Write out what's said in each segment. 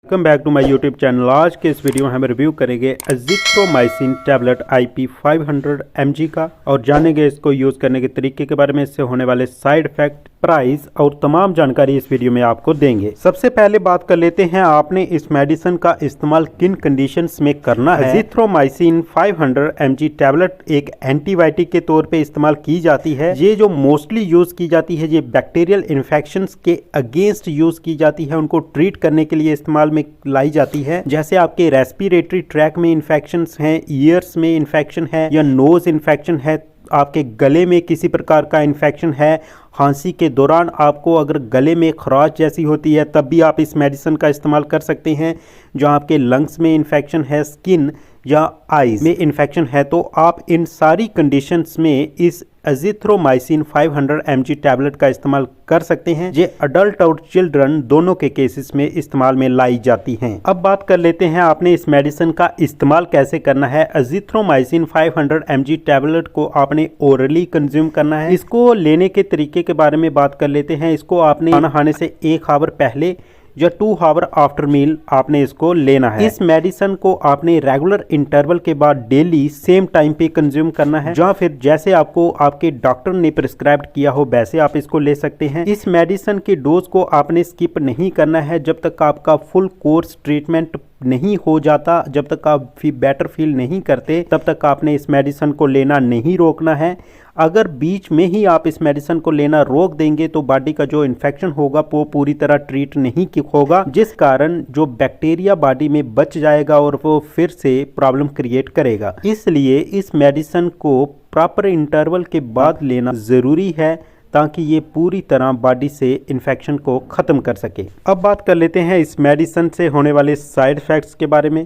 Welcome back to my YouTube channel. आज के इस वीडियो में हम रिव्यू करेंगे एजिथ्रोमाइसिन टैबलेट IP 500 mg का और जानेंगे इसको यूज़ करने के तरीके के बारे में, इससे होने वाले साइड इफेक्ट, प्राइस और तमाम जानकारी इस वीडियो में आपको देंगे। सबसे पहले बात कर लेते हैं आपने इस मेडिसिन का इस्तेमाल किन कंडीशंस में करना है। एजिथ्रोमाइसिन 500 mg टैबलेट एक एंटीबायोटिक के तौर पे इस्तेमाल की जाती है। ये जो मोस्टली यूज की जाती है ये बैक्टीरियल इन्फेक्शंस के अगेंस्ट यूज की जाती है, उनको ट्रीट करने के लिए इस्तेमाल में लाई जाती है। जैसे आपके रेस्पिरेटरी ट्रैक में इन्फेक्शंस हैं, ईयर्स में इन्फेक्शन है या नोज इन्फेक्शन है, आपके गले में किसी प्रकार का इन्फेक्शन है, खांसी के दौरान आपको अगर गले में खराश जैसी होती है तब भी आप इस मेडिसिन का इस्तेमाल कर सकते हैं। जो आपके लंग्स में इन्फेक्शन है, स्किन या आईज में इन्फेक्शन है, तो आप इन सारी कंडीशंस में इस एजिथ्रोमाइसिन 500 mg टैबलेट का इस्तेमाल कर सकते हैं। ये अडल्ट और चिल्ड्रन दोनों के केसेस में इस्तेमाल में लाई जाती हैं। अब बात कर लेते हैं आपने इस मेडिसिन का इस्तेमाल कैसे करना है। एजिथ्रोमाइसिन 500 mg टैबलेट को आपने ओरली कंज्यूम करना है। इसको लेने के तरीके के बारे में बात कर लेते हैं। इसको आपने खाना खाने से 1 आवर पहले या 2 आवर आफ्टर मील आपने इसको लेना है। इस मेडिसिन को आपने रेगुलर इंटरवल के बाद डेली सेम टाइम पे कंज्यूम करना है, या फिर जैसे आपको आपके डॉक्टर ने प्रिस्क्राइब किया हो वैसे आप इसको ले सकते हैं। इस मेडिसिन के डोज को आपने स्किप नहीं करना है जब तक आपका फुल कोर्स ट्रीटमेंट नहीं हो जाता, जब तक आप बेटर फील नहीं करते तब तक आपने इस मेडिसिन को लेना नहीं रोकना है। अगर बीच में ही आप इस मेडिसिन को लेना रोक देंगे तो बॉडी का जो इन्फेक्शन होगा वो पूरी तरह ट्रीट नहीं होगा, जिस कारण जो बैक्टीरिया बॉडी में बच जाएगा और वो फिर से प्रॉब्लम क्रिएट करेगा। इसलिए इस मेडिसिन को प्रॉपर इंटरवल के बाद लेना ज़रूरी है ताकि ये पूरी तरह बॉडी से इन्फेक्शन को ख़त्म कर सके। अब बात कर लेते हैं इस मेडिसिन से होने वाले साइड इफ़ेक्ट्स के बारे में।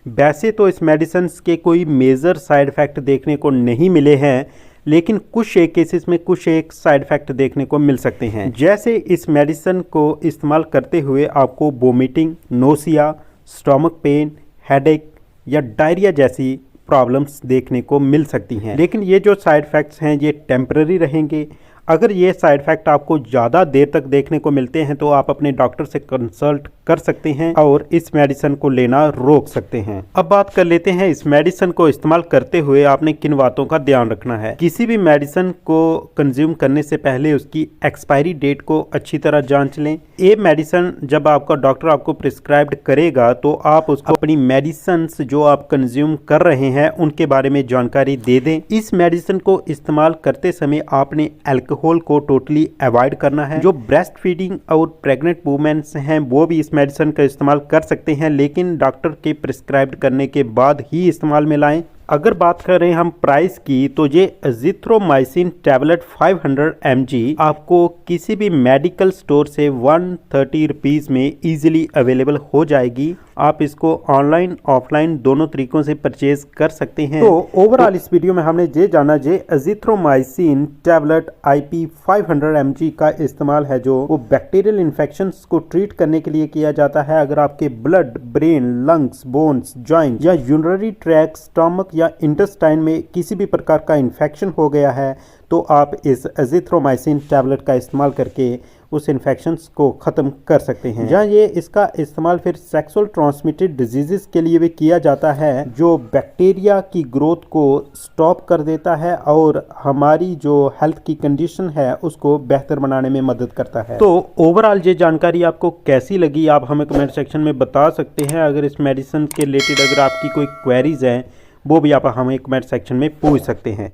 वैसे तो इस मेडिसिन के कोई मेजर साइड इफ़ेक्ट देखने को नहीं मिले हैं, लेकिन कुछ एक केसेस में कुछ एक साइड इफ़ेक्ट देखने को मिल सकते हैं। जैसे इस मेडिसिन को इस्तेमाल करते हुए आपको vomiting, nausea, stomach pain, headache या डायरिया जैसी प्रॉब्लम्स देखने को मिल सकती हैं। लेकिन ये जो साइड इफ़ेक्ट्स हैं ये टेम्पररी रहेंगे। अगर ये साइड इफ़ेक्ट आपको ज़्यादा देर तक देखने को मिलते हैं तो आप अपने डॉक्टर से कंसल्ट कर सकते हैं और इस मेडिसिन को लेना रोक सकते हैं। अब बात कर लेते हैं इस मेडिसिन को इस्तेमाल करते हुए आपने किन बातों का ध्यान रखना है। किसी भी मेडिसिन को कंज्यूम करने से पहले उसकी एक्सपायरी डेट को अच्छी तरह जांच लें। ये मेडिसिन जब आपका डॉक्टर आपको प्रिस्क्राइब करेगा तो आप उसको अपनी मेडिसिन जो आप कंज्यूम कर रहे हैं उनके बारे में जानकारी दे दें। इस मेडिसिन को इस्तेमाल करते समय आपने अल्कोहल को टोटली अवॉइड करना है। जो ब्रेस्ट फीडिंग और प्रेग्नेंट वुमेन्स हैं वो भी इस मेडिसिन का इस्तेमाल कर सकते हैं, लेकिन डॉक्टर के प्रिस्क्राइब करने के बाद ही इस्तेमाल में लाएं। अगर बात करें हम प्राइस की तो ये एजिथ्रोमाइसिन टैबलेट 500 mg आपको किसी भी मेडिकल स्टोर से 130 रुपीज़ में इजीली अवेलेबल हो जाएगी। आप इसको ऑनलाइन ऑफलाइन दोनों तरीकों से परचेज कर सकते हैं। तो ओवरऑल इस वीडियो में हमने ये जाना जे एजिथ्रोमाइसिन टैबलेट IP 500 mg का इस्तेमाल है जो वो बैक्टीरियल इन्फेक्शंस को ट्रीट करने के लिए किया जाता है। अगर आपके blood, brain, lungs, bones, joint या यूरिनरी ट्रैक, स्टमक या इंटेस्टाइन में किसी भी प्रकार का इन्फेक्शन हो गया है तो आप इस एजिथ्रोमाइसिन टैबलेट का इस्तेमाल करके उस इन्फेक्शंस को ख़त्म कर सकते हैं। या ये इसका इस्तेमाल फिर सेक्सुअल ट्रांसमिटेड डिजीज़ के लिए भी किया जाता है जो बैक्टीरिया की ग्रोथ को स्टॉप कर देता है और हमारी जो हेल्थ की कंडीशन है उसको बेहतर बनाने में मदद करता है। तो ओवरऑल ये जानकारी आपको कैसी लगी आप हमें कमेंट सेक्शन में बता सकते हैं। अगर इस मेडिसिन के रिलेटेड अगर आपकी कोई क्वेरीज हैं वो भी आप हमें कमेंट सेक्शन में पूछ सकते हैं।